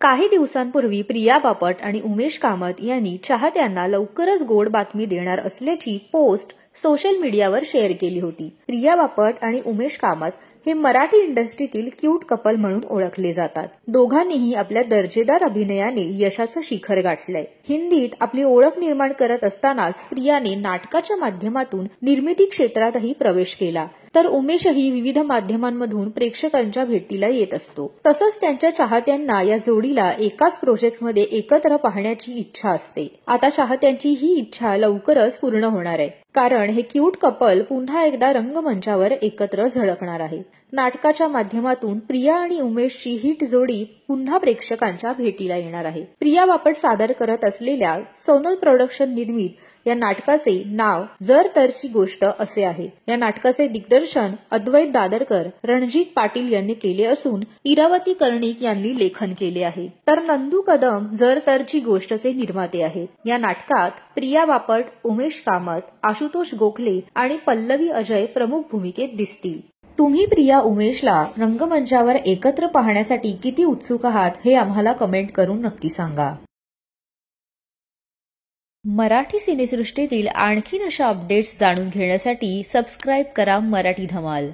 काही दिवसांपूर्वी प्रिया बापट आणि उमेश कामत यांनी चाहत्यांना लवकरच गोड बातमी देणार असल्याची पोस्ट सोशल मीडियावर शेअर केली होती। प्रिया बापट आणि उमेश कामत हे मराठी इंडस्ट्रीतील क्यूट कपल म्हणून ओळखले जातात। दोघांनीही आपल्या दर्जेदार अभिनयाने यशाचं शिखर गाठलंय। हिंदीत आपली ओळख निर्माण करत असतानाच प्रियाने नाटकाच्या माध्यमातून निर्मिती क्षेत्रातही प्रवेश केला, तर उमेशही विविध माध्यमांमधून प्रेक्षकांच्या भेटीला येत असतो। तसंच त्यांच्या चाहत्यांना या जोडीला एकाच प्रोजेक्टमध्ये एकत्र पाहण्याची इच्छा असते। आता चाहत्यांची ही इच्छा लवकरच पूर्ण होणार आहे, कारण हे क्यूट कपल पुन्हा एकदा रंगमंचावर एकत्र झळकणार आहे। नाटकाच्या माध्यमातून प्रिया आणि उमेशची हिट जोडी पुन्हा प्रेक्षकांच्या भेटीला येणार आहे। प्रिया बापट सादर करत असलेल्या सोनल प्रोडक्शन निर्मित या नाटकाचे नाव जर तरची गोष्ट असे आहे। या नाटकाचे दिग्दर्शन अद्वैत दादरकर, रणजित पाटील यांनी केले असून इरावती कर्णिक यांनी लेखन केले आहे, तर नंदू कदम जर तरची गोष्टचे निर्माते आहेत। या नाटकात प्रिया बापट, उमेश कामत, आशुतोष गोखले आणि पल्लवी अजय प्रमुख भूमिकेत दिसतील। तुम्ही प्रिया उमेशला रंगमंचावर एकत्र पाहण्यासाठी किती उत्सुक आहात हे आम्हाला कमेंट करून नक्की सांगा। मराठी सिनेसृष्टीतील आणखीन अशा अपडेट्स जाणून घेण्यासाठी सबस्क्राईब करा मराठी धमाल।